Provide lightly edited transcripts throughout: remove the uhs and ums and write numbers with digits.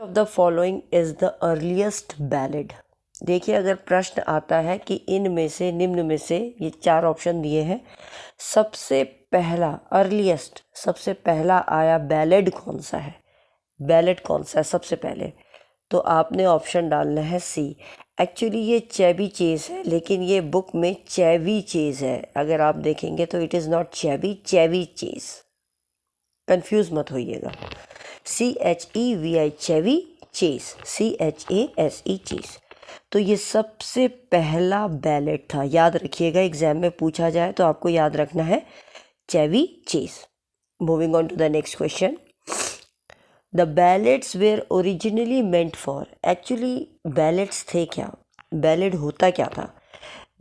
Of the following is the earliest ballad. देखिए, अगर प्रश्न आता है कि इनमें से, निम्न में से, ये 4 ऑप्शन दिए हैं, सबसे पहला अर्लीस्ट, सबसे पहला आया बैलेड कौन सा है, बैलेड कौन सा है सबसे पहले, तो आपने ऑप्शन डालना है सी। एक्चुअली ये चेबी चेज है, लेकिन ये बुक में चेवी चेज है। अगर आप देखेंगे तो it is not Chevy, Chevy Chase, confuse मत होइएगा। CHEVI Chevy Chase, CHASE Chase. तो ये सबसे पहला बैलेट था, याद रखिएगा, एग्जाम में पूछा जाए तो आपको याद रखना है Chevy Chase. Moving on to the next question. The ballads were originally meant for. Actually ballads थे क्या, बैलेट होता क्या था?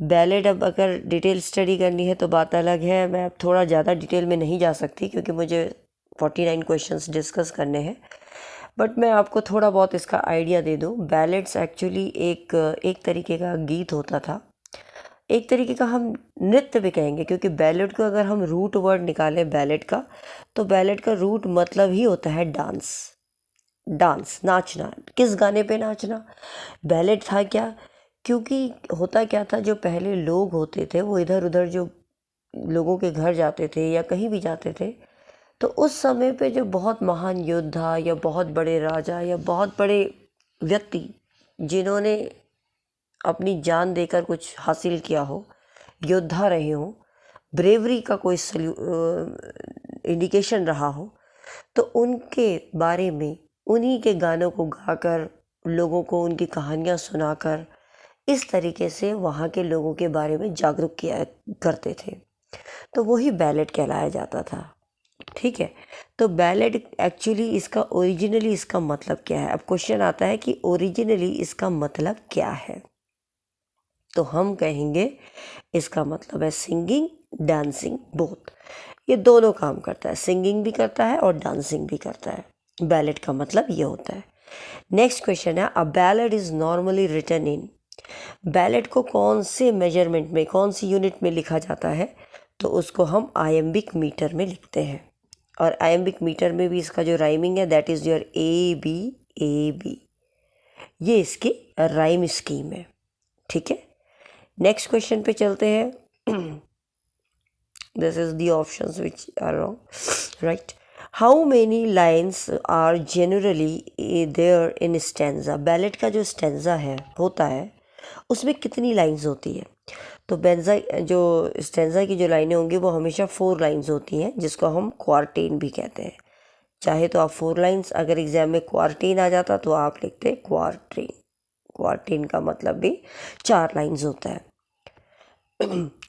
बैलेट, अब अगर डिटेल स्टडी करनी है तो बात अलग है, मैं अब थोड़ा ज़्यादा डिटेल में नहीं जा सकती क्योंकि मुझे 49 क्वेश्चंस डिस्कस करने हैं, बट मैं आपको थोड़ा बहुत इसका आइडिया दे दूं। बैलेट्स एक्चुअली एक तरीके का गीत होता था, एक तरीके का हम नृत्य भी कहेंगे, क्योंकि बैलेट को अगर हम रूट वर्ड निकालें बैलेट का, तो बैलेट का रूट मतलब ही होता है डांस, डांस, नाचना। किस गाने पे नाचना? बैलेट था क्या? क्योंकि होता क्या था, जो पहले लोग होते थे वो इधर उधर जो लोगों के घर जाते थे या कहीं भी जाते थे, तो उस समय पे जो बहुत महान योद्धा या बहुत बड़े राजा या बहुत बड़े व्यक्ति जिन्होंने अपनी जान देकर कुछ हासिल किया हो, योद्धा रहे हों, ब्रेवरी का कोई इंडिकेशन रहा हो, तो उनके बारे में उन्हीं के गानों को गाकर, लोगों को उनकी कहानियाँ सुनाकर, इस तरीके से वहाँ के लोगों के बारे में जागरूक किया करते थे, तो वही बैलेट कहलाया जाता था। ठीक है, तो बैलेट एक्चुअली इसका ओरिजिनली इसका मतलब क्या है? अब क्वेश्चन आता है कि ओरिजिनली इसका मतलब क्या है, तो हम कहेंगे इसका मतलब है सिंगिंग, डांसिंग, बोथ। ये दोनों काम करता है, सिंगिंग भी करता है और डांसिंग भी करता है। बैलेट का मतलब ये होता है। नेक्स्ट क्वेश्चन है, a ballad is normally written in. Ballad को कौन से मेजरमेंट में, कौन सी यूनिट में लिखा जाता है? तो उसको हम आयम्बिक मीटर में लिखते हैं, और आयम्बिक मीटर में भी इसका जो राइमिंग है that is your A B, ये इसकी राइम स्कीम है। ठीक है, नेक्स्ट क्वेश्चन पे चलते हैं। This is the options which are wrong, right. How many lines are generally there in stanza. Ballad का जो स्टेंजा है, होता है, उसमें कितनी लाइन्स होती है? तो जो स्टेंजा की जो लाइनें होंगी वो हमेशा 4 लाइन्स होती हैं, जिसको हम क्वार्टेन भी कहते हैं। चाहे तो आप 4 लाइन्स, अगर एग्जाम में क्वार्टेन आ जाता तो आप लिखते क्वार्टेन। क्वार्टेन का मतलब भी 4 लाइन्स होता है।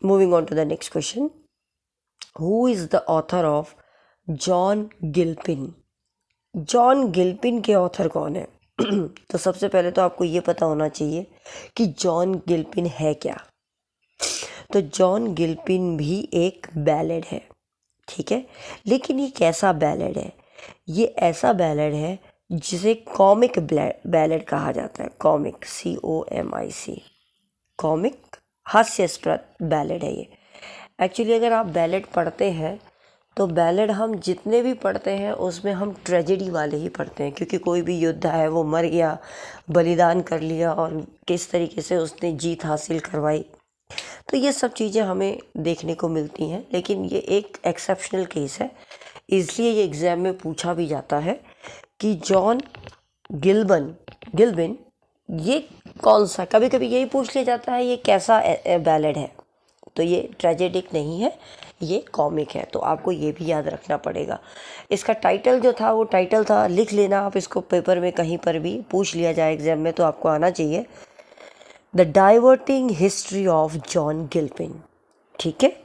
Moving on to the next question, who is the author of John Gilpin. John Gilpin के ऑथर कौन है? तो सबसे पहले तो आपको ये पता होना चाहिए कि जॉन गिल्पिन है क्या। तो जॉन गिल्पिन भी एक बैलेड है, ठीक है, लेकिन ये कैसा बैलेड है? ये ऐसा बैलेड है जिसे कॉमिक बैलेड कहा जाता है। कॉमिक, COMIC, कॉमिक, हास्यास्पद बैलेड है ये। एक्चुअली अगर आप बैलेड पढ़ते हैं तो बैलेड हम जितने भी पढ़ते हैं उसमें हम ट्रेजेडी वाले ही पढ़ते हैं, क्योंकि कोई भी योद्धा है वो मर गया, बलिदान कर लिया और किस तरीके से उसने जीत हासिल करवाई, तो ये सब चीज़ें हमें देखने को मिलती हैं। लेकिन ये एक एक्सेप्शनल केस है, इसलिए ये एग्ज़ाम में पूछा भी जाता है कि जॉन गिल्बिन ये कौन सा, कभी कभी यही पूछ लिया जाता है ये कैसा बैलेड है। तो ये ट्रेजेडिक नहीं है, ये कॉमिक है, तो आपको ये भी याद रखना पड़ेगा। इसका टाइटल जो था वो टाइटल था, लिख लेना आप इसको, पेपर में कहीं पर भी पूछ लिया जाए एग्जाम में तो आपको आना चाहिए, the diverting history of John Gilpin. ठीक है,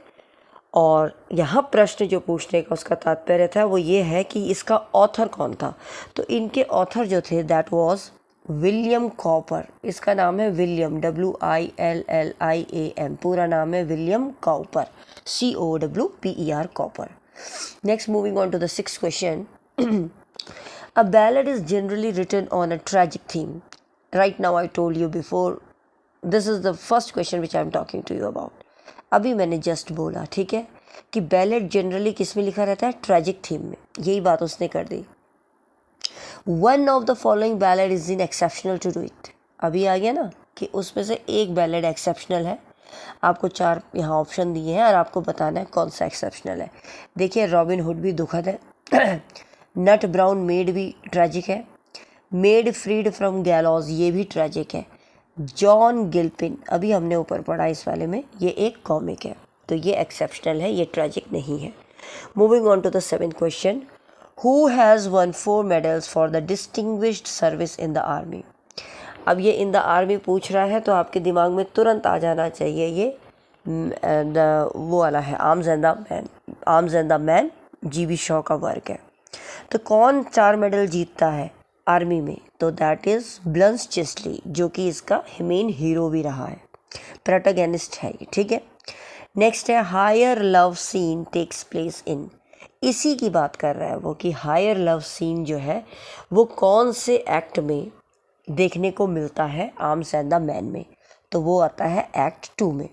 और यहाँ प्रश्न जो पूछने का उसका तात्पर्य था वो ये है कि इसका ऑथर कौन था। तो इनके ऑथर जो थे दैट वाज विलियम कॉपर। इसका नाम है विलियम, WILLIAM, पूरा नाम है William Cowper, COWPER, Cowper. Next, moving on to the 6th question, a ballad is generally written on a tragic theme. Right now I told you before, this is the first question which I am talking to you about. अभी मैंने just बोला, ठीक है, कि ballad generally किस में लिखा रहता है? ट्रेजिक थीम में। यही बात उसने कर दी। One of the following ballad is in exceptional to do it. अभी आ गया ना कि उसमें से एक बैलेड एक्सेप्शनल है। आपको 4 यहाँ ऑप्शन दिए हैं और आपको बताना है कौन सा एक्सेप्शनल है। देखिए, रॉबिन हुड भी दुखद है, नट ब्राउन मेड भी ट्रेजिक है, मेड फ्रीड फ्रॉम गैलॉज ये भी ट्रेजिक है, जॉन गिल्पिन अभी हमने ऊपर पढ़ा इस वाले में, ये एक कॉमिक है। तो ये एक्सेप्शनल है, ये ट्रेजिक नहीं है। Moving on to the 7th question, who has won 4 medals for the distinguished service in the army. अब ये इन द आर्मी पूछ रहा है तो आपके दिमाग में तुरंत आ जाना चाहिए ये वो वाला है, arms and the man GB Shaw का वर्क है। तो कौन 4 मेडल जीतता है आर्मी में? तो दैट इज़ ब्लंस चेस्ली, जो कि इसका मेन हीरो भी रहा है, प्रोटैगनिस्ट है ये, ठीक है। नेक्स्ट है, higher love scene takes place in, इसी की बात कर रहा है वो कि हायर लव सीन जो है वो कौन से एक्ट में देखने को मिलता है आर्म्स एंड द मैन में? तो वो आता है एक्ट 2 में।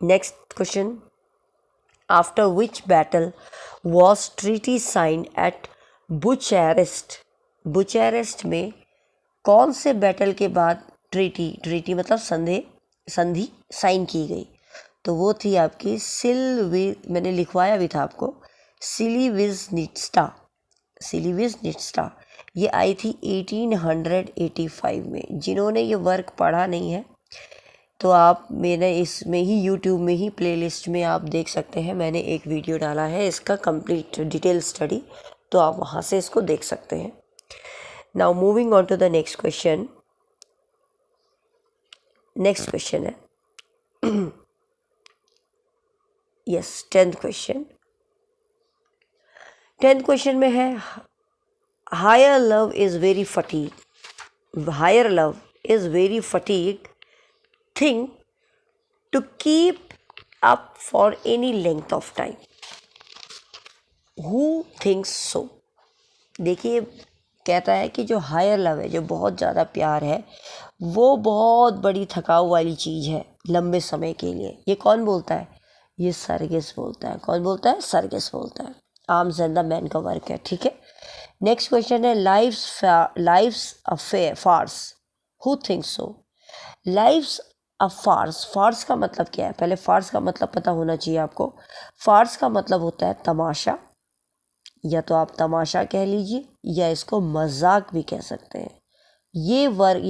Next question, after which battle was treaty signed at Bucharest, Bucharest में कौन से बैटल के बाद ट्रीटी मतलब संधि साइन की गई? तो वो थी आपकी मैंने लिखवाया भी था आपको, सिलीविज़निट्स्टा। ये आई थी 1885 में। जिन्होंने ये वर्क पढ़ा नहीं है तो आप मेरे इसमें ही यूट्यूब में ही प्लेलिस्ट में आप देख सकते हैं, मैंने एक वीडियो डाला है इसका कंप्लीट डिटेल स्टडी, तो आप वहाँ से इसको देख सकते हैं। Now moving on to the next question. Next question है yes 10th question. 10th question में है, higher love is very fatigue thing to keep up for any length of time, who thinks so. देखिए, कहता है कि जो higher love है, जो बहुत ज़्यादा प्यार है, वो बहुत बड़ी थकाऊ वाली चीज़ है लंबे समय के लिए। ये कौन बोलता है? ये सरगिस बोलता है। कौन बोलता है? सरगिस बोलता है। आर्म्स एंड द मैन का वर्क है, ठीक है। नेक्स्ट क्वेश्चन है, life's a farce, who thinks so. Life's a farce, farce का मतलब क्या है? पहले फार्स का मतलब पता होना चाहिए आपको। फार्स का मतलब होता है तमाशा, या तो आप तमाशा कह लीजिए या इसको मजाक भी कह सकते हैं। ये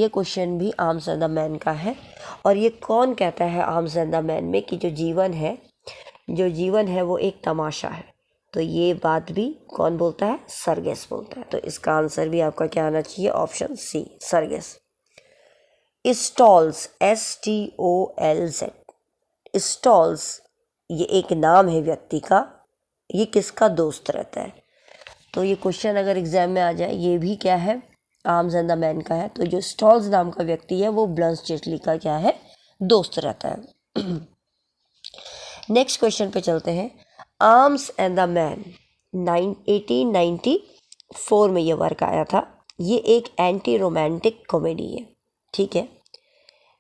क्वेश्चन भी आर्म्स एंड द मैन का है। और ये कौन कहता है आर्म्स एंड द मैन में कि जो जीवन है वो एक तमाशा है? तो ये बात भी कौन बोलता है? सरगिस बोलता है। तो इसका आंसर भी आपका क्या आना चाहिए? Option C, Sergius. Stolz, STOLZ, Stolz ये एक नाम है व्यक्ति का, ये किसका दोस्त रहता है? तो ये क्वेश्चन अगर एग्जाम में आ जाए, ये भी क्या है? आर्म्स एंड द मैन का है। तो जो स्टॉल्स नाम का व्यक्ति है वो ब्लंस चेस्ली का क्या है? दोस्त रहता है। नेक्स्ट क्वेश्चन पे चलते हैं। आर्म्स एंड द मैन 1894 में ये वर्क आया था। ये एक एंटी रोमांटिक कॉमेडी है, ठीक है।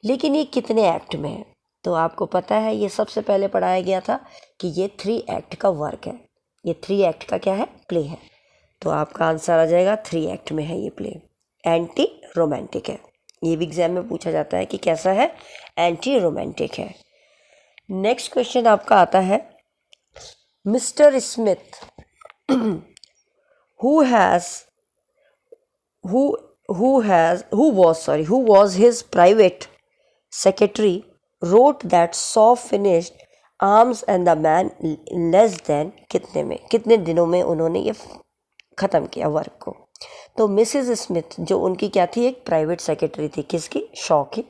लेकिन ये कितने एक्ट में है? तो आपको पता है, ये सबसे पहले पढ़ाया गया था कि ये 3 एक्ट का वर्क है। ये 3 एक्ट का क्या है? प्ले है। तो आपका आंसर आ जाएगा 3 एक्ट में है ये प्ले। एंटी रोमांटिक है। ये भी एग्जाम में पूछा जाता है कि कैसा है? एंटी रोमांटिक है। नेक्स्ट क्वेश्चन आपका आता है, mister Smith who was his private secretary wrote that Shaw finished arms and the man less than कितने दिनों में उन्होंने ये ख़त्म किया वर्क को? तो मिसेस स्मिथ जो उनकी क्या थी? एक प्राइवेट सेक्रेटरी थी। किसकी? शॉ की।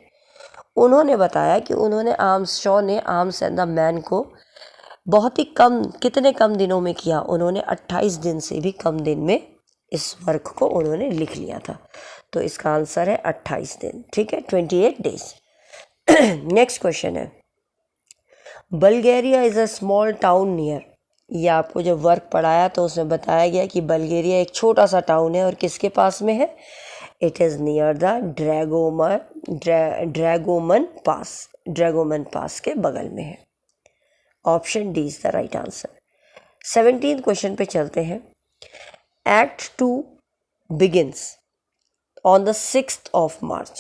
उन्होंने बताया कि शॉ ने आर्म्स एंड द मैन को बहुत ही कितने कम दिनों में किया? उन्होंने 28 दिन से भी कम दिन में इस वर्क को उन्होंने लिख लिया था। तो इसका आंसर है 28 दिन, ठीक है, 28 डेज। नेक्स्ट क्वेश्चन है, Bulgaria is a small town near. ये आपको जब वर्क पढ़ाया तो उसमें बताया गया कि बल्गेरिया एक छोटा सा टाउन है और किसके पास में है? इट इज़ नियर द ड्रैगोमन पास के बगल में है। Option D is the right answer. 17th question पे चलते हैं। Act 2 begins on the 6th of March।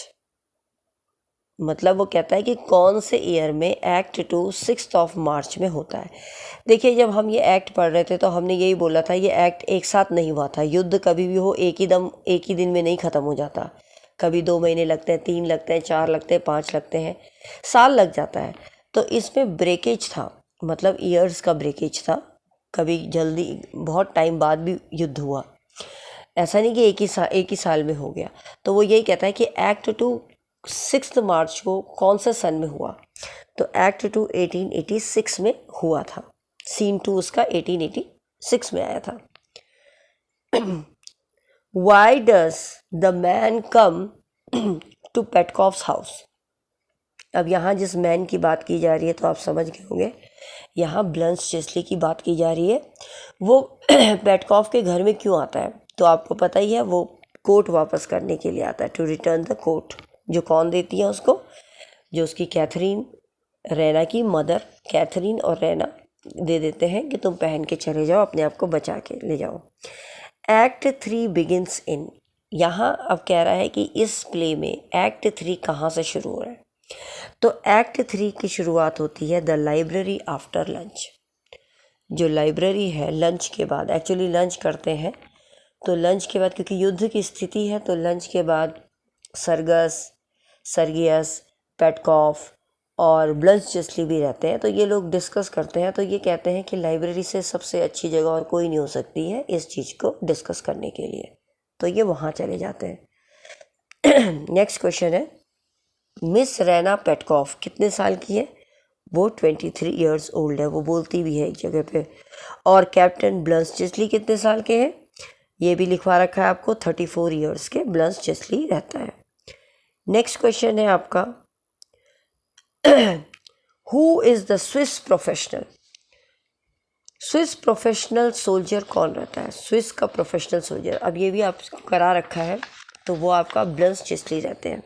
मतलब वो कहता है कि कौन से ईयर में एक्ट 2 6th of March में होता है। देखिए, जब हम ये एक्ट पढ़ रहे थे तो हमने यही बोला था, ये एक्ट एक साथ नहीं हुआ था। युद्ध कभी भी हो एक ही दिन में नहीं ख़त्म हो जाता। कभी 2 महीने लगते हैं, 3 लगते हैं, 4 लगते हैं, 5 लगते हैं, साल लग जाता है। तो इसमें ब्रेकेज था, मतलब ईयर्स का ब्रेकेज था। कभी जल्दी बहुत टाइम बाद भी युद्ध हुआ, ऐसा नहीं कि एक ही साल में हो गया। तो वो यही कहता है कि एक्ट 2 6 मार्च को कौन से सन में हुआ। तो एक्ट 2 1886 में हुआ था। सीन 2 उसका 1886 में आया था। Why does the man come to Petkoff's house. अब यहाँ जिस मैन की बात की जा रही है तो आप समझ गए होंगे, यहाँ ब्लंस चेस्ली की बात की जा रही है। वो पेटकॉफ के घर में क्यों आता है? तो आपको पता ही है, वो कोट वापस करने के लिए आता है, टू रिटर्न द कोट। जो कौन देती है उसको? जो उसकी कैथरीन, रैना की मदर कैथरीन और रैना दे देते हैं कि तुम पहन के चले जाओ, अपने आप को बचा के ले जाओ। Act 3 begins in. यहाँ अब कह रहा है कि इस प्ले में एक्ट 3 कहाँ से शुरू हो रहा है? तो एक्ट 3 की शुरुआत होती है द लाइब्रेरी आफ्टर लंच। जो लाइब्रेरी है लंच के बाद, एक्चुअली लंच करते हैं, तो लंच के बाद, क्योंकि युद्ध की स्थिति है, तो लंच के बाद सर्गियस, पेटकॉफ और ब्लंस चेस्ली भी रहते हैं। तो ये लोग डिस्कस करते हैं। तो ये कहते हैं कि लाइब्रेरी से सबसे अच्छी जगह और कोई नहीं हो सकती है इस चीज़ को डिस्कस करने के लिए। तो ये वहाँ चले जाते हैं। नेक्स्ट क्वेश्चन है, मिस रैना पेटकॉफ कितने साल की है? वो 23 ईयर्स ओल्ड है। वो बोलती भी है एक जगह पे। और कैप्टन ब्लंस चेस्ली कितने साल के हैं? ये भी लिखवा रखा है आपको, 34 ईयर्स के ब्लंस चेस्ली रहता है। नेक्स्ट क्वेश्चन है आपका, who is the Swiss professional? Swiss professional soldier कौन रहता है? स्विस का प्रोफेशनल सोल्जर, अब ये भी आपको करा रखा है, तो वो आपका ब्लंस चेस्ली रहते हैं।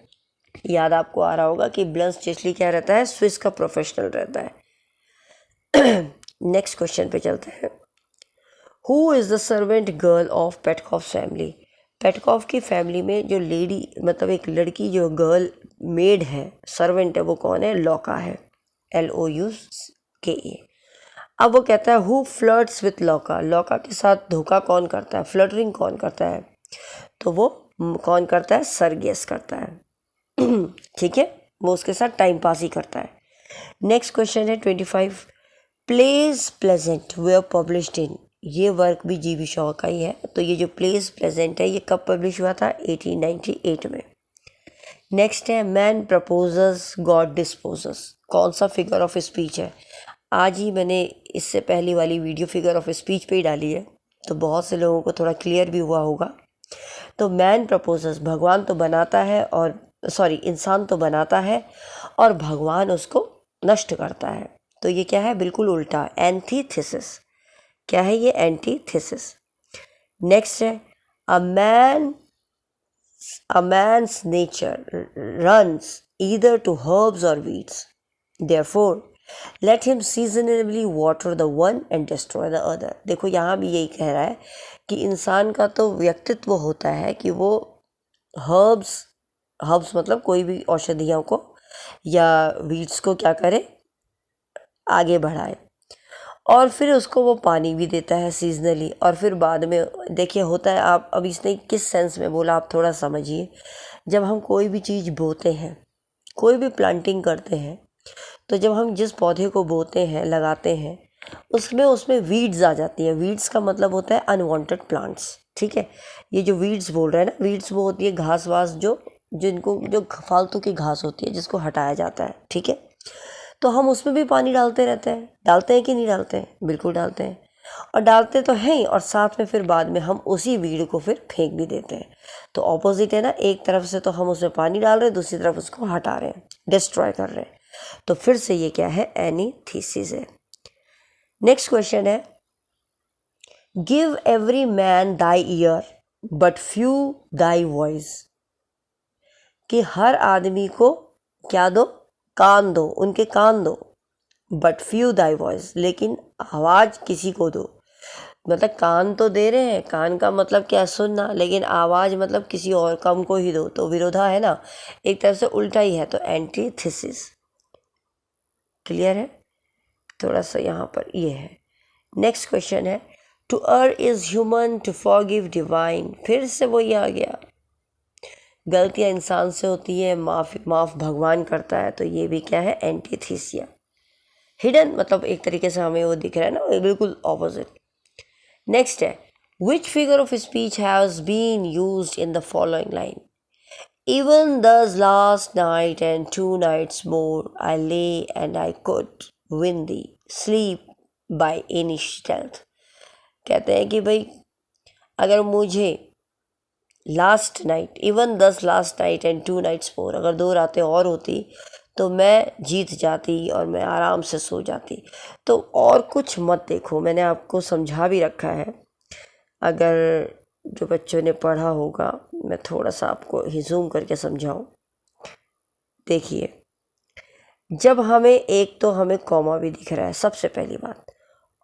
याद आपको आ रहा होगा कि ब्लंस चेस्ली क्या रहता है? स्विस का प्रोफेशनल रहता है। नेक्स्ट क्वेश्चन पे चलते हैं, who is the servant girl of Petkoff family? Petkoff की फैमिली में जो लेडी, मतलब एक लड़की जो गर्ल मेड है, सर्वेंट है, वो कौन है? लौका है, LOUKA। अब वो कहता है हु फ्लर्ट्स विथ लौका? लौका के साथ धोखा कौन करता है, फ्लर्टरिंग कौन करता है? तो वो कौन करता है? सर्गियस करता है। ठीक है, वो उसके साथ टाइम पास ही करता है। नेक्स्ट क्वेश्चन है 25, plays pleasant were published in. ये वर्क भी GV शॉ का ही है। तो ये जो प्लेज प्लेजेंट है, ये कब पब्लिश हुआ था? 1898 में। नेक्स्ट है मैन प्रपोजस गॉड डिस्पोजस। कौन सा फिगर ऑफ स्पीच है? आज ही मैंने इससे पहली वाली वीडियो फिगर ऑफ स्पीच पे ही डाली है, तो बहुत से लोगों को थोड़ा क्लियर भी हुआ होगा। तो मैन प्रपोजस, भगवान तो बनाता है, और इंसान तो बनाता है और भगवान उसको नष्ट करता है। तो ये क्या है? बिल्कुल उल्टा, एंटीथेसिस। क्या है ये? एंटीथेसिस। नेक्स्ट है a man's nature runs either to herbs or weeds, therefore let him seasonably water the one and destroy the other। देखो, यहाँ भी यही कह रहा है कि इंसान का तो व्यक्तित्व होता है कि वो हर्ब्स मतलब कोई भी औषधियों को या वीड्स को क्या करे? आगे बढ़ाए, और फिर उसको वो पानी भी देता है सीजनली। और फिर बाद में देखिए होता है, आप अब इसने किस सेंस में बोला आप थोड़ा समझिए। जब हम कोई भी चीज़ बोते हैं, कोई भी प्लांटिंग करते हैं, तो जब हम जिस पौधे को बोते हैं, लगाते हैं, उसमें वीड्स आ जाती हैं। वीड्स का मतलब होता है अनवांटेड प्लांट्स। ठीक है, ये जो वीड्स बोल रहे हैं ना, वीड्स वो होती है घास वास जो फालतू की घास होती है, जिसको हटाया जाता है। ठीक है, तो हम उसमें भी पानी डालते रहते हैं। डालते हैं कि नहीं डालते हैं? बिल्कुल डालते हैं, और डालते तो हैं ही, और साथ में फिर बाद में हम उसी वीड को फिर फेंक भी देते हैं। तो ऑपोजिट है ना, एक तरफ से तो हम उसमें पानी डाल रहे हैं, दूसरी तरफ उसको हटा रहे हैं, डिस्ट्रॉय कर रहे हैं। तो फिर से ये क्या है? एनीथीसिस है। नेक्स्ट क्वेश्चन है, give every man thy year but few thy voice. कि हर आदमी को क्या दो? कान दो, उनके कान दो, बट फ्यू दाई वॉइस, लेकिन आवाज़ किसी को दो। मतलब कान तो दे रहे हैं, कान का मतलब क्या, सुनना, लेकिन आवाज़ मतलब किसी और काम को ही दो, तो विरोधा है ना, एक तरफ से उल्टा ही है, तो एंटीथेसिस। क्लियर है? थोड़ा सा यहाँ पर ये है। नेक्स्ट क्वेश्चन है, to err is human, to forgive divine. फिर से वही आ गया, गलतियाँ इंसान से होती है, माफ़ भगवान करता है, तो ये भी क्या है, एंटीथीसिया। हिडन मतलब एक तरीके से हमें वो दिख रहा है ना, बिल्कुल ऑपोजिट। नेक्स्ट है, which figure of speech has been used in the following line, even thus last night and 2 nights more I lay and I could win thee sleep by any stealth. कहते हैं कि भाई अगर मुझे last night, even 10 last night and 2 nights more, अगर 2 रातें और होती तो मैं जीत जाती और मैं आराम से सो जाती। तो और कुछ मत देखो, मैंने आपको समझा भी रखा है, अगर जो बच्चों ने पढ़ा होगा, मैं थोड़ा सा आपको जूम करके समझाऊं। देखिए, जब हमें एक तो हमें कॉमा भी दिख रहा है सबसे पहली बात,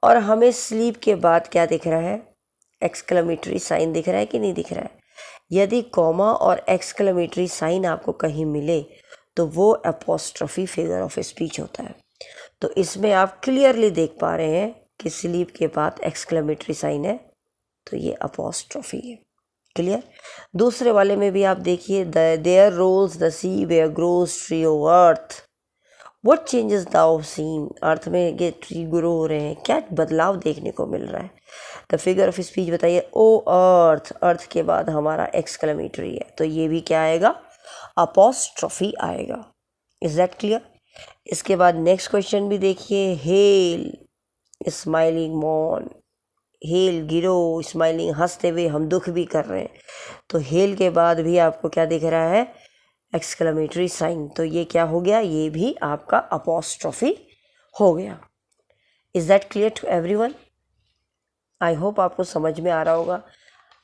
और हमें स्लीप के बाद क्या दिख रहा है, एक्सक्लेमेटरी साइन दिख रहा है कि नहीं दिख रहा है। यदि कॉमा और एक्सक्लेमेटरी साइन आपको कहीं मिले तो वो अपोस्ट्रोफी फिगर ऑफ स्पीच होता है। तो इसमें आप क्लियरली देख पा रहे हैं कि स्लीप के बाद एक्सक्लेमेटरी साइन है, तो ये अपोस्ट्रोफी है। क्लियर? दूसरे वाले में भी आप देखिए, there rolls the sea where grows tree O earth, what changes thou seen, earth में ये ट्री ग्रो हो रहे हैं, क्या बदलाव देखने को मिल रहा है। द फिगर ऑफ स्पीच बताइए, ओ अर्थ, अर्थ के बाद हमारा एक्सक्लेमेटरी है, तो ये भी क्या आएगा, अपोस्ट्रोफी आएगा। Is that clear? इसके बाद नेक्स्ट क्वेश्चन भी देखिए, हेल स्माइलिंग मॉन, हेल गिरो स्माइलिंग, हंसते हुए हम दुख भी कर रहे हैं, तो हेल के बाद भी आपको क्या दिख रहा है, एक्सक्लेमेटरी साइन, तो ये क्या हो गया, ये भी आपका अपोस्ट्रोफी हो गया। Is that clear to everyone? I hope आपको समझ में आ रहा होगा।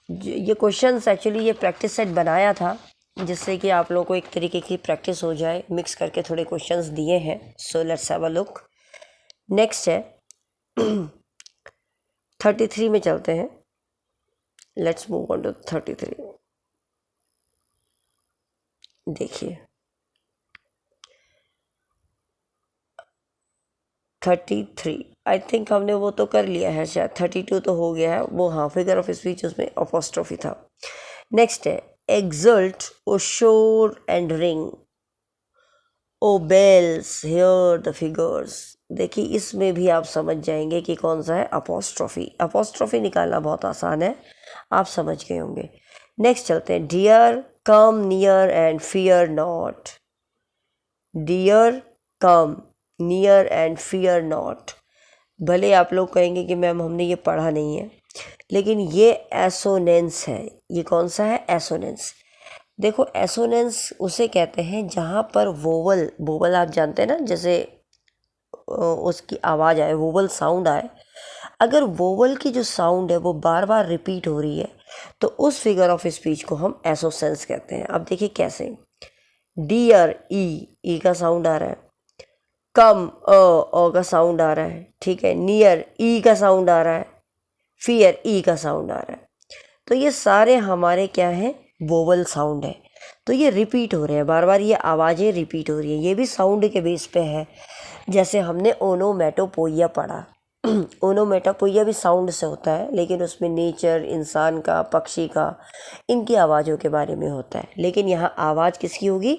ये क्वेश्चंस एक्चुअली ये प्रैक्टिस सेट बनाया था जिससे कि आप लोगों को एक तरीके की प्रैक्टिस हो जाए, मिक्स करके थोड़े क्वेश्चंस दिए हैं। So let's have a look. Next है 33 में चलते हैं, लेट्स मूव ऑन टू 33। देखिए 33 आई थिंक हमने वो तो कर लिया है, शायद 32 तो हो गया है वो, हाँ, फिगर ऑफ स्पीच उसमें अपोस्ट्रोफी था। नेक्स्ट है, exult O shores and ring O bells here the figures. देखिए इसमें भी आप समझ जाएंगे कि कौन सा है, अपोस्ट्रोफी। अपोस्ट्रोफी निकालना बहुत आसान है, आप समझ गए होंगे। नेक्स्ट चलते हैं, dear come near and fear not, dear come near and fear not. भले आप लोग कहेंगे कि मैम हमने ये पढ़ा नहीं है, लेकिन ये एसोनेंस है। ये कौन सा है, एसोनेंस। देखो एसोनेंस उसे कहते हैं जहाँ पर वोवल, वोवल आप जानते हैं ना, जैसे उसकी आवाज़ आए, वोवल साउंड आए, अगर वोवल की जो साउंड है वो बार बार रिपीट हो रही है तो उस फिगर ऑफ स्पीच को हम एसोसेंस कहते हैं। अब देखिए कैसे, डियर ई का साउंड आ रहा है, कम अ का साउंड आ रहा है, ठीक है, नियर ई का साउंड आ रहा है, फियर ई का साउंड आ रहा है, तो ये सारे हमारे क्या है, वोवल साउंड है। तो ये रिपीट हो रहे हैं बार बार, ये आवाज़ें रिपीट हो रही हैं, ये भी साउंड के बेस पे है। जैसे हमने ओनोमेटोपोइया पढ़ा, ओनोमेटोपोइया भी साउंड से होता है, लेकिन उसमें नेचर, इंसान का, पक्षी का, इनकी आवाज़ों के बारे में होता है। लेकिन यहाँ आवाज़ किसकी होगी,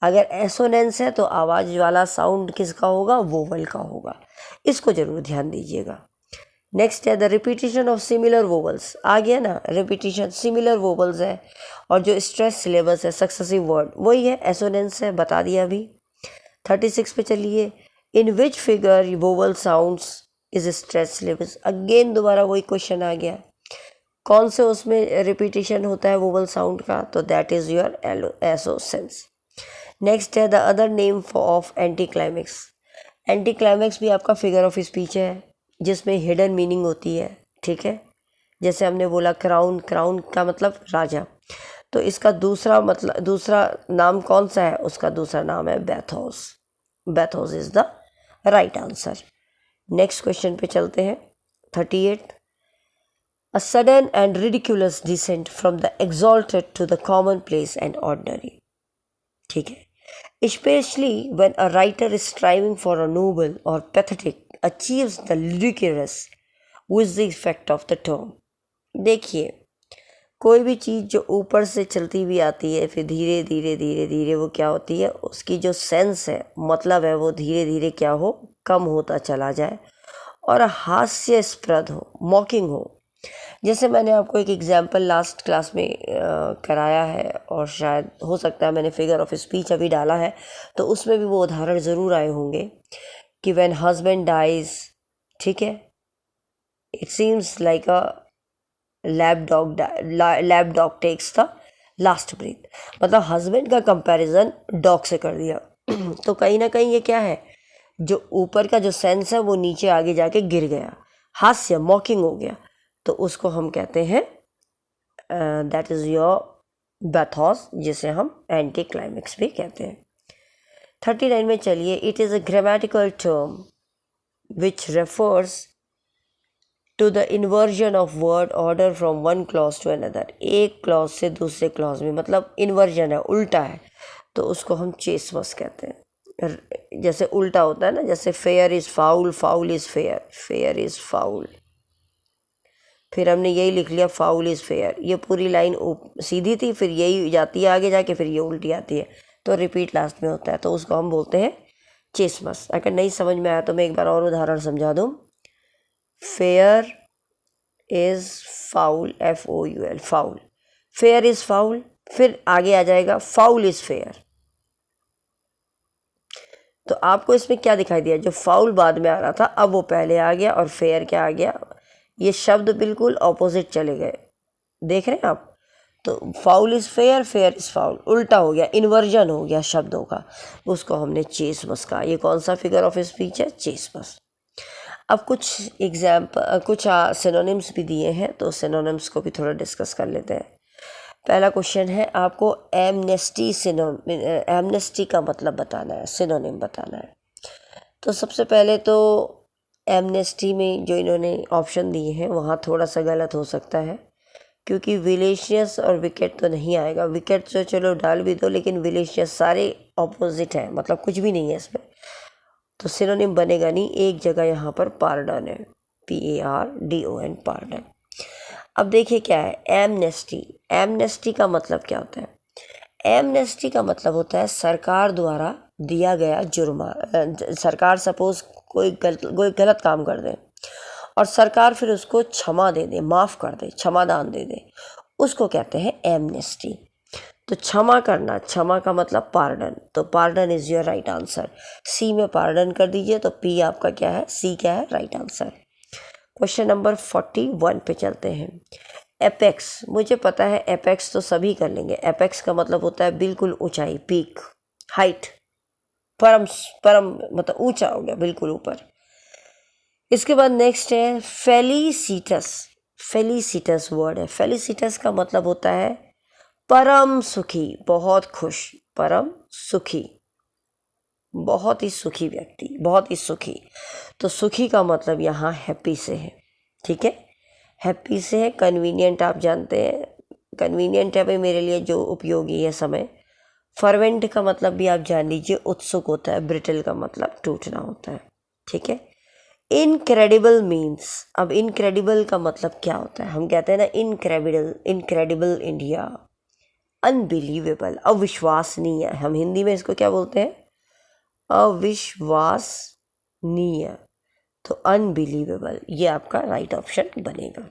अगर एसोनेंस है तो आवाज़ वाला साउंड किसका होगा, वोवल का होगा। इसको ज़रूर ध्यान दीजिएगा। नेक्स्ट है the repetition of similar vowels. आ गया ना, रिपीटिशन सिमिलर वोवल्स है, और जो स्ट्रेस सिलेबस है, सक्सेसिव वर्ड, वही है, एसोनेंस है, बता दिया अभी। 36 पे चलिए, in which figure vowel sounds is stress syllables. Again दोबारा वही क्वेश्चन आ गया, कौन से उसमें रिपीटिशन होता है वोवल साउंड का, तो दैट इज योर एसोसेंस। नेक्स्ट है the other name of anti climax. Anti climax भी आपका फिगर ऑफ स्पीच है जिसमें हिडन मीनिंग होती है, ठीक है। जैसे हमने बोला क्राउन, क्राउन का मतलब राजा, तो इसका दूसरा मतलब, दूसरा नाम कौन सा है, उसका दूसरा नाम है bathos. Bathos is the right answer. Next question पे चलते हैं 38। a sudden and ridiculous descent from the exalted to the commonplace and ordinary. ठीक है, especially when a writer is striving for a noble or pathetic achieves the ludicrous with the effect of the term. देखिए, कोई भी चीज़ जो ऊपर से चलती हुई आती है फिर धीरे धीरे धीरे धीरे वो क्या होती है, उसकी जो सेंस है, मतलब है, वो धीरे धीरे क्या हो, कम होता चला जाए और हास्यास्पद हो, मॉकिंग हो। जैसे मैंने आपको एक एग्जाम्पल लास्ट क्लास में कराया है और शायद हो सकता है मैंने फिगर ऑफ स्पीच अभी डाला है, तो उसमें भी वो उदाहरण ज़रूर आए होंगे कि व्हेन हस्बैंड डाइज, ठीक है, it seems like a lab dog takes the last breath, मतलब हस्बैंड का कंपैरिजन डॉग से कर दिया। तो कहीं ना कहीं ये क्या है, जो ऊपर का जो सेंस है वो नीचे आगे जाके गिर गया, हास्य, मॉकिंग हो गया, तो उसको हम कहते हैं दैट इज़ योर बैथॉस, जिसे हम एंटी क्लाइमेक्स भी कहते हैं। 39 में चलिए, it is a grammatical term which refers to the inversion of word order from one clause to another. एक क्लॉज से दूसरे क्लॉज में, मतलब इन्वर्जन है, उल्टा है, तो उसको हम चेसमस कहते हैं। जैसे उल्टा होता है ना, जैसे fair is foul, foul is fair, fair is foul, फिर हमने यही लिख लिया फाउल इज़ फेयर। ये पूरी लाइन सीधी थी, फिर यही जाती है आगे जाके, फिर ये उल्टी आती है, तो रिपीट लास्ट में होता है, तो उसको हम बोलते हैं चेसमस। अगर नहीं समझ में आया तो मैं एक बार और उदाहरण समझा दूँ। Fair is foul, FOUL, foul, fair is foul, फिर आगे आ जाएगा फाउल इज़ फेयर। तो आपको इसमें क्या दिखाई दिया, जो फाउल बाद में आ रहा था अब वो पहले आ गया और फेयर क्या आ गया, ये शब्द बिल्कुल ऑपोजिट चले गए, देख रहे हैं आप। तो foul is fair, fair is foul, उल्टा हो गया, इन्वर्जन हो गया शब्दों का, उसको हमने चेसमस कहा। ये कौन सा फिगर ऑफ स्पीच है, चेसमस। अब कुछ एग्जाम्पल, कुछ सिनोनिम्स भी दिए हैं, तो सिनोनिम्स को भी थोड़ा डिस्कस कर लेते हैं। पहला क्वेश्चन है, आपको एमनेस्टी एमनेस्टी का मतलब बताना है, सिनोनिम बताना है। तो सबसे पहले तो एमनेस्टी में जो इन्होंने ऑप्शन दिए हैं वहाँ थोड़ा सा गलत हो सकता है, क्योंकि विलेशियस और विकेट तो नहीं आएगा। विकेट तो चलो डाल भी दो, लेकिन विलेशियस सारे ऑपोजिट है, मतलब कुछ भी नहीं है इसमें, तो सिनोनिम बनेगा नहीं। एक जगह यहाँ पर पार्डन है, PARDON, पार्डन। अब देखिए क्या है एमनेस्टी। एमनेस्टी का मतलब क्या होता है, एमनेस्टी का मतलब होता है सरकार द्वारा दिया गया सरकार सपोज कोई गलत काम कर दे और सरकार फिर उसको क्षमा दे दे, माफ़ कर दे, क्षमादान दे दे, उसको कहते हैं एमनेस्टी। तो क्षमा करना, क्षमा का मतलब पार्डन, तो pardon is your right answer. C में पार्डन कर दीजिए, तो पी आपका क्या है, सी क्या है, राइट आंसर। क्वेश्चन नंबर 41 पे चलते हैं। एपेक्स, मुझे पता है एपेक्स तो सभी कर लेंगे। एपेक्स का मतलब होता है बिल्कुल ऊंचाई, पीक, हाइट, परम मतलब ऊंचा हो गया, बिल्कुल ऊपर। इसके बाद नेक्स्ट है फेलिसिटस। फेलिसिटस वर्ड है, फेलिसिटस का मतलब होता है परम सुखी, बहुत खुश, परम सुखी, बहुत ही सुखी व्यक्ति, बहुत ही सुखी। तो सुखी का मतलब यहाँ हैप्पी से है, ठीक है, हैप्पी से है। कन्वीनियंट आप जानते हैं, कन्वीनियंट है भाई मेरे लिए जो उपयोगी है समय। फर्वेंट का मतलब भी आप जान लीजिए, उत्सुक होता है। ब्रिटल का मतलब टूटना होता है, ठीक है। इनक्रेडिबल मीन्स, अब इनक्रेडिबल का मतलब क्या होता है, हम कहते हैं ना इनक्रेडिबल, इनक्रेडिबल इंडिया, अनबिलीवेबल, अविश्वसनीय। हम हिंदी में इसको क्या बोलते हैं, अविश्वसनीय, तो अनबिलीवेबल, ये आपका राइट ऑप्शन बनेगा।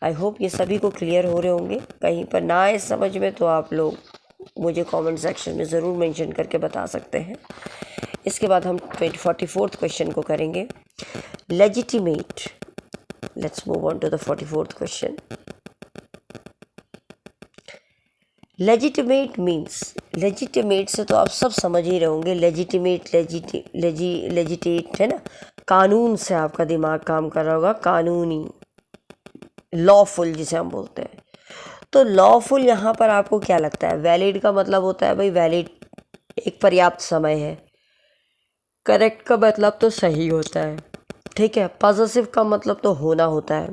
आई होप ये सभी को क्लियर हो रहे होंगे। कहीं पर ना आए समझ में तो आप लोग मुझे कमेंट सेक्शन में ज़रूर मेंशन करके बता सकते हैं। इसके बाद हम 44th क्वेश्चन को करेंगे, legitimate. Let's move on to the 44th question. Legitimate means, legitimate से तो आप सब समझ ही रहे होंगे। लेजिटिमेट, लेजिटेट है ना, कानून से आपका दिमाग काम कर रहा होगा, कानूनी, लॉफुल जिसे हम बोलते हैं। तो लॉफुल यहाँ पर आपको क्या लगता है, वैलिड का मतलब होता है भाई वैलिड, एक पर्याप्त समय है। करेक्ट का मतलब तो सही होता है, ठीक है। पॉजिटिव का मतलब तो होना होता है।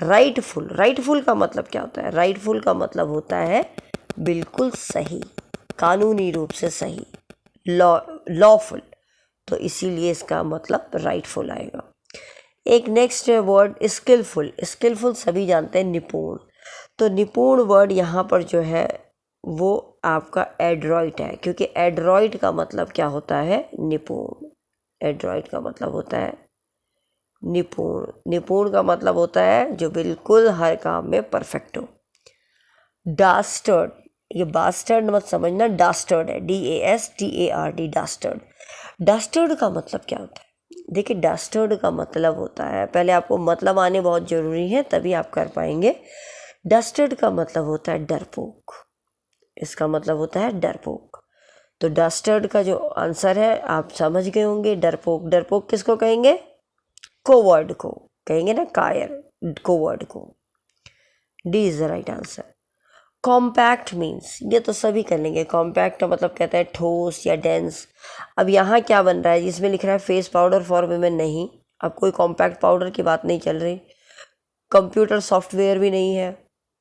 राइटफुल, राइटफुल का मतलब क्या होता है? राइटफुल का मतलब होता है बिल्कुल सही, कानूनी रूप से सही, लॉफुल, तो इसीलिए इसका मतलब राइटफुल आएगा। एक नेक्स्ट वर्ड स्किलफुल। स्किलफुल सभी जानते हैं निपुण, तो निपुण वर्ड यहाँ पर जो है वो आपका एड्रॉइट है, क्योंकि एड्रॉइट का मतलब क्या होता है? निपुण। एड्रॉइट का मतलब होता है निपुण। निपुण का मतलब होता है जो बिल्कुल हर काम में परफेक्ट हो। डास्टर्ड, ये बास्टर्ड मत समझना, डास्टर्ड है, DASTARD, डास्टर्ड। डास्टर्ड का मतलब क्या होता है? देखिए, डास्टर्ड का मतलब होता है, पहले आपको मतलब आने बहुत ज़रूरी है तभी आप कर पाएंगे। डास्टर्ड का मतलब होता है डरपोक, इसका मतलब होता है डरपोक। तो डास्टर्ड का जो आंसर है आप समझ गए होंगे, डरपोक। डरपोक किसको कहेंगे? कोवर्ड को कहेंगे ना, कायर, कोवर्ड को। D is the right answer. Compact means, ये तो सभी कर लेंगे। कॉम्पैक्ट का मतलब कहता है ठोस या डेंस। अब यहाँ क्या बन रहा है? जिसमें लिख रहा है फेस पाउडर फॉर वुमेन, नहीं, अब कोई कॉम्पैक्ट पाउडर की बात नहीं चल रही, कंप्यूटर सॉफ्टवेयर भी नहीं है।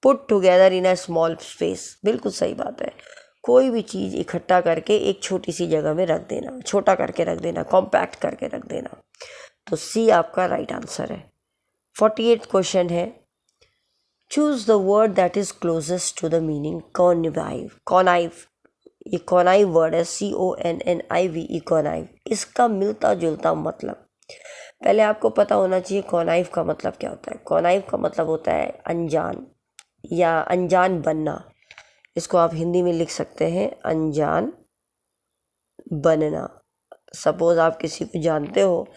Put together in a small space, बिल्कुल सही बात है, कोई भी चीज़ इकट्ठा करके एक छोटी सी जगह में रख देना, छोटा करके रख देना, कॉम्पैक्ट करके रख देना। तो सी आपका राइट आंसर है। 48 क्वेश्चन है। Choose the word that is closest to the meaning connive. Connive, ये कॉनाइव वर्ड है, CONNIVE, कॉनाइव। इसका मिलता जुलता मतलब पहले आपको पता होना चाहिए। कॉनाइव का मतलब क्या होता है? कॉनाइव का मतलब होता है अनजान या अनजान बनना। इसको आप हिंदी में लिख सकते हैं अनजान बनना। सपोज आप किसी को जानते हो,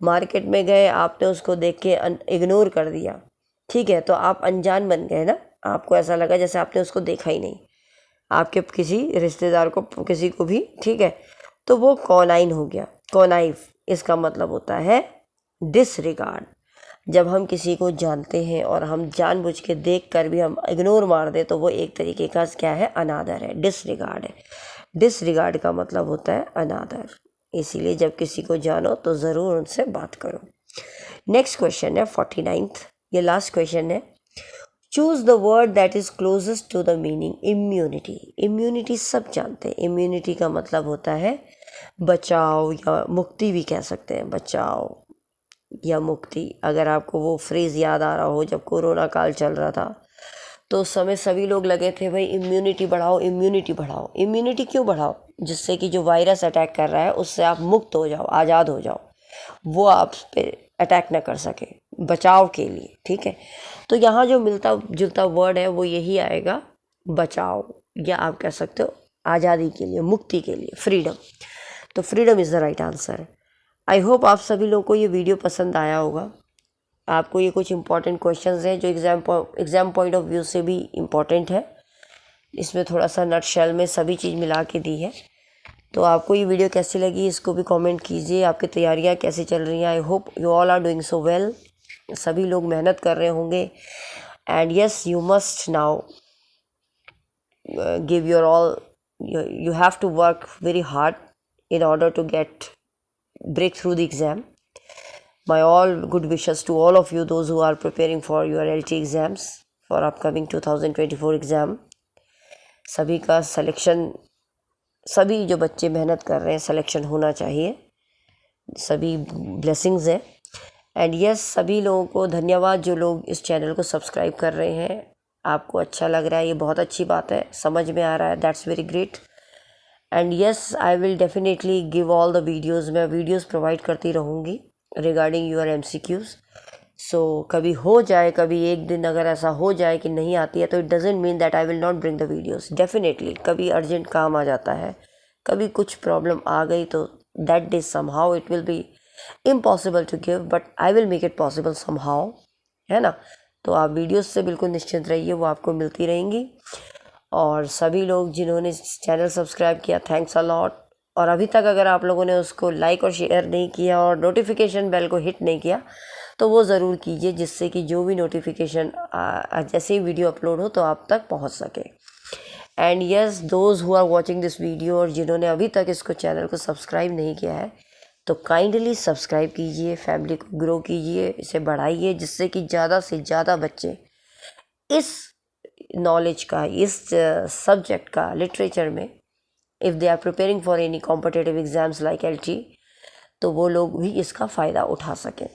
मार्केट में गए, आपने उसको देख के इग्नोर कर दिया, ठीक है, तो आप अनजान बन गए ना, आपको ऐसा लगा जैसे आपने उसको देखा ही नहीं, आपके किसी रिश्तेदार को, किसी को भी, ठीक है, तो वो कॉनाइन हो गया। कॉनाइव इसका मतलब होता है डिसरिगार्ड। जब हम किसी को जानते हैं और हम जानबूझ के देख कर भी हम इग्नोर मार दे तो वो एक तरीके का क्या है? अनादर है, डिसरिगार्ड है। डिसरिगार्ड का मतलब होता है अनादर। इसीलिए जब किसी को जानो तो ज़रूर उनसे बात करो। नेक्स्ट क्वेश्चन है 49th, ये लास्ट क्वेश्चन है। Choose the word that is closest to the meaning immunity. Immunity सब जानते हैं, इम्यूनिटी का मतलब होता है बचाव या मुक्ति भी कह सकते हैं, बचाव या मुक्ति। अगर आपको वो फ्रेज़ याद आ रहा हो, जब कोरोना काल चल रहा था तो उस समय सभी लोग लगे थे भाई इम्यूनिटी बढ़ाओ, इम्यूनिटी बढ़ाओ। इम्यूनिटी क्यों बढ़ाओ? जिससे कि जो वायरस अटैक कर रहा है उससे आप मुक्त हो जाओ, आज़ाद हो जाओ, वो आप पे अटैक ना कर सके, बचाव के लिए, ठीक है। तो यहाँ जो मिलता जुलता वर्ड है वो यही आएगा, बचाव, या आप कह सकते हो आज़ादी के लिए, मुक्ति के लिए, फ्रीडम। तो freedom is the right answer. I hope आप सभी लोगों को ये वीडियो पसंद आया होगा। आपको ये कुछ इंपॉर्टेंट क्वेश्चंस हैं जो एग्ज़ाम पॉइंट ऑफ व्यू से भी इम्पॉर्टेंट है। इसमें थोड़ा सा नटशेल में सभी चीज़ मिला के दी है। तो आपको ये वीडियो कैसी लगी इसको भी कमेंट कीजिए। आपकी तैयारियां कैसी चल रही हैं? I hope you all are doing so well. सभी लोग मेहनत कर रहे होंगे। And yes, you must now give your all, you have to work very hard in order to break through the exam. My all good wishes to all of you, those who are preparing for your LT exams for upcoming 2024 exam. सभी का selection, सभी जो बच्चे मेहनत कर रहे हैं selection होना चाहिए, सभी ब्लेसिंग्स हैं। एंड यस, सभी लोगों को धन्यवाद जो लोग इस चैनल को सब्सक्राइब कर रहे हैं। आपको अच्छा लग रहा है, ये बहुत अच्छी बात है, समझ में आ रहा है, that's very great. And yes, I will definitely give all the videos, मैं वीडियोज़ प्रोवाइड करती रहूँगी रिगार्डिंग योर MCQs। सो कभी हो जाए, कभी एक दिन अगर ऐसा हो जाए कि नहीं आती है तो it doesn't mean that I will not bring the videos. Definitely कभी अर्जेंट काम आ जाता है, कभी कुछ प्रॉब्लम आ गई तो that day somehow it will be impossible to give, but I will make it possible somehow, है ना। तो आप वीडियोस से बिल्कुल निश्चिंत रहिए, वो आपको मिलती रहेंगी। और सभी लोग जिन्होंने चैनल सब्सक्राइब किया, थैंक्स अ लॉट। और अभी तक अगर आप लोगों ने उसको लाइक और शेयर नहीं किया और नोटिफिकेशन बेल को हिट नहीं किया तो वो ज़रूर कीजिए, जिससे कि जो भी नोटिफिकेशन जैसे ही वीडियो अपलोड हो तो आप तक पहुंच सके। And yes, those who are watching this video और जिन्होंने अभी तक इसको चैनल को सब्सक्राइब नहीं किया है, तो काइंडली सब्सक्राइब कीजिए, फैमिली को ग्रो कीजिए, इसे बढ़ाइए, जिससे कि ज़्यादा से ज़्यादा बच्चे इस नॉलेज का, इस सब्जेक्ट का, लिटरेचर में, if they are preparing for any competitive exams like LT, तो वो लोग भी इसका फ़ायदा उठा सकें.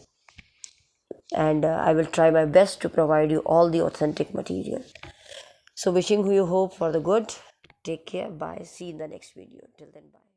And I will try my best to provide you all the authentic material. So wishing you hope for the good. Take care. Bye. See you in the next video. Till then, bye.